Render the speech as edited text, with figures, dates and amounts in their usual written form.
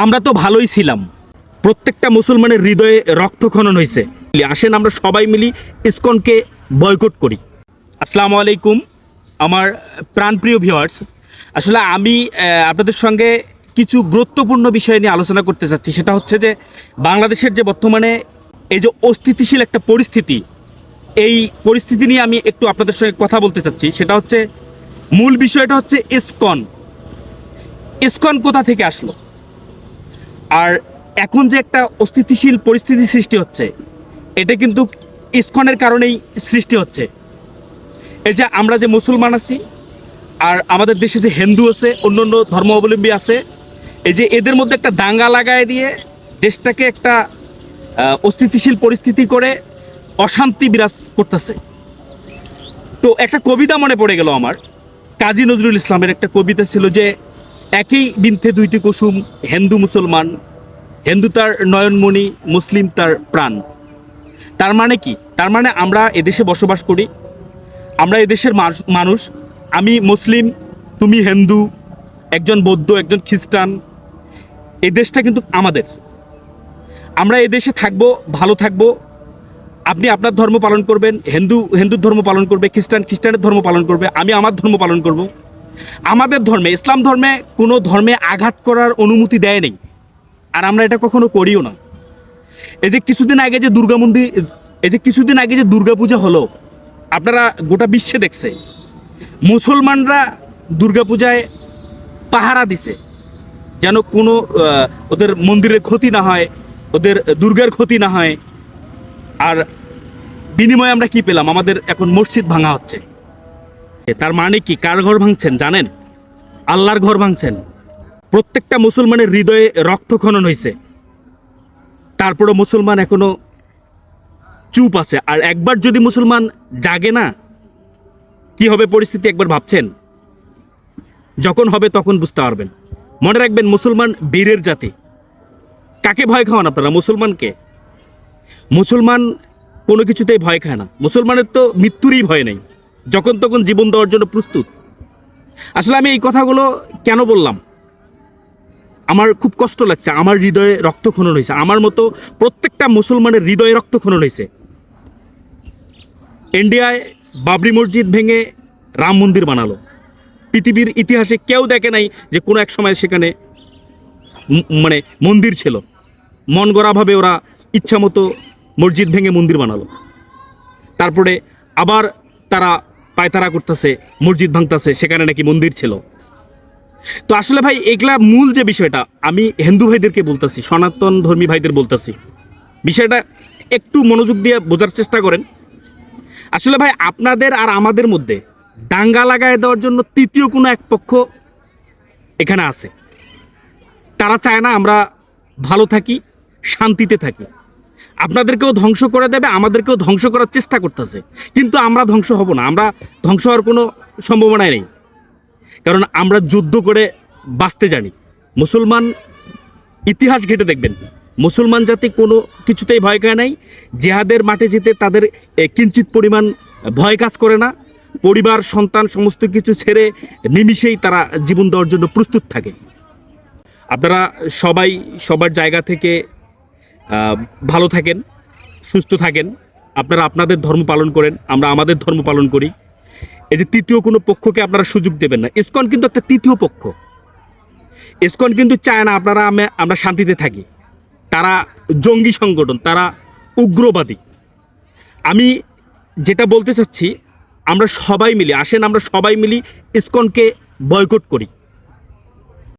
আমরা তো ভালোই ছিলাম, প্রত্যেকটা মুসলমানের হৃদয়ে রক্তক্ষরণ হয়েছে। আসেন আমরা সবাই মিলি ইসকনকে বয়কট করি। আসসালামু আলাইকুম আমার প্রাণপ্রিয় ভিউয়ার্স। আসলে আমি আপনাদের সঙ্গে কিছু গুরুত্বপূর্ণ বিষয় নিয়ে আলোচনা করতে চাচ্ছি। সেটা হচ্ছে যে বাংলাদেশের যে বর্তমানে এই যে অস্থিতিশীল একটা পরিস্থিতি, এই পরিস্থিতি নিয়ে আমি একটু আপনাদের সঙ্গে কথা বলতে চাচ্ছি। সেটা হচ্ছে, মূল বিষয়টা হচ্ছে ইসকন। ইসকন কোথা থেকে আসলো, আর এখন যে একটা অস্থিতিশীল পরিস্থিতি সৃষ্টি হচ্ছে, এটা কিন্তু ইসকনের কারণেই সৃষ্টি হচ্ছে। এই যে আমরা যে মুসলমান আছি, আর আমাদের দেশে যে হিন্দু আছে, অন্য অন্য ধর্মাবলম্বী আছে, এই যে এদের মধ্যে একটা দাঙ্গা লাগায় দিয়ে দেশটাকে একটা অস্থিতিশীল পরিস্থিতি করে অশান্তি বিরাজ করতেছে। তো একটা কবিতা মনে পড়ে গেল আমার, কাজী নজরুল ইসলামের একটা কবিতা ছিল যে, একই বৃন্তে দুইটি কুসুম, হিন্দু মুসলমান, হিন্দু তার নয়নমণি, মুসলিম তার প্রাণ। তার মানে কি? তার মানে আমরা এদেশে বসবাস করি, আমরা এদেশের মানুষ। আমি মুসলিম, তুমি হিন্দু, একজন বৌদ্ধ, একজন খ্রিস্টান। এই দেশটা কিন্তু আমাদের। আমরা এই দেশে থাকবো, ভালো থাকবো। আপনি আপনার ধর্ম পালন করবেন, হিন্দুর ধর্ম পালন করবে, খ্রিস্টানের ধর্ম পালন করবে, আমি আমার ধর্ম পালন করব। আমাদের ধর্মে, ইসলাম ধর্মে কোনো ধর্মে আঘাত করার অনুমতি দেয় নেই, আর আমরা এটা কখনো করিও না। এই যে কিছুদিন আগে যে দুর্গাপূজা হলো, আপনারা গোটা বিশ্বে দেখছে, মুসলমানরা দুর্গাপূজায় পাহারা দিছে যেন কোনো ওদের মন্দিরের ক্ষতি না হয়, ওদের দুর্গার ক্ষতি না হয়। আর বিনিময়ে আমরা কি পেলাম? আমাদের এখন মসজিদ ভাঙা হচ্ছে। তার মানে কি? কার ঘর ভাঙছেন জানেন? আল্লাহর ঘর ভাঙছেন। প্রত্যেকটা মুসলমানের হৃদয়ে রক্তক্ষরণ হয়েছে, তারপরও মুসলমান এখনো চুপ আছে। আর একবার যদি মুসলমান জাগে না, কি হবে পরিস্থিতি একবার ভাবছেন? যখন হবে তখন বুঝতে পারবেন। মনে রাখবেন, মুসলমান বীরের জাতি। কাকে ভয় খাওয়ান আপনারা? মুসলমানকে। মুসলমান কোনো কিছুতেই ভয় খায় না। মুসলমানের তো মৃত্যুরই ভয় নেই, যখন তখন জীবন দেওয়ার জন্য প্রস্তুত। আসলে আমি এই কথাগুলো কেন বললাম? আমার খুব কষ্ট লাগছে, আমার হৃদয়ে রক্তক্ষরণ হয়েছে। আমার মতো প্রত্যেকটা মুসলমানের হৃদয়ে রক্তক্ষরণ হয়েছে। ইন্ডিয়ায় বাবরি মসজিদ ভেঙে রাম মন্দির বানালো। পৃথিবীর ইতিহাসে কেউ দেখে নাই যে কোনো এক সময় সেখানে মানে মন্দির ছিল। মন গড়াভাবে ওরা ইচ্ছা মতো মসজিদ ভেঙে মন্দির বানালো। তারপরে আবার তারা পায়তারা করতেছে, মসজিদ ভাঙতেছে, সেখানে নাকি মন্দির ছিল। তো আসলে ভাই, এগুলা মূল যে বিষয়টা, আমি হিন্দু ভাইদেরকে বলতেছি, সনাতন ধর্মী ভাইদের বলতেছি, বিষয়টা একটু মনোযোগ দিয়ে বোঝার চেষ্টা করেন। আসলে ভাই, আপনাদের আর আমাদের মধ্যে দাঙ্গা লাগায় দেওয়ার জন্য তৃতীয় কোনো এক পক্ষ এখানে আছে। তারা চায় না আমরা ভালো থাকি, শান্তিতে থাকি। আপনাদেরকেও ধ্বংস করে দেবে, আমাদেরকেও ধ্বংস করার চেষ্টা করতেছে। কিন্তু আমরা ধ্বংস হব না, আমরা ধ্বংস হওয়ার কোনো সম্ভাবনাই নেই, কারণ আমরা যুদ্ধ করে বাঁচতে জানি। মুসলমান ইতিহাস ঘেঁটে দেখবেন, মুসলমান জাতি কোনো কিছুতেই ভয় খায় নাই। জেহাদের মাঠে যেতে তাদের কিঞ্চিত পরিমাণ ভয় কাজ করে না। পরিবার, সন্তান সমস্ত কিছু ছেড়ে নিমিষেই তারা জীবন দেওয়ার জন্য প্রস্তুত থাকে। আপনারা সবাই সবার জায়গা থেকে ভালো থাকেন, সুস্থ থাকেন। আপনারা আপনাদের ধর্ম পালন করেন, আমরা আমাদের ধর্ম পালন করি। এই যে তৃতীয় কোনো পক্ষকে আপনারা সুযোগ দেবেন না। ইসকন কিন্তু একটা তৃতীয় পক্ষ। ইসকন কিন্তু চায় না আমরা শান্তিতে থাকি। তারা জঙ্গি সংগঠন, তারা উগ্রবাদী। আমি যেটা বলতে চাচ্ছি, আমরা সবাই মিলি, আসেন আমরা সবাই মিলি ইসকনকে বয়কট করি।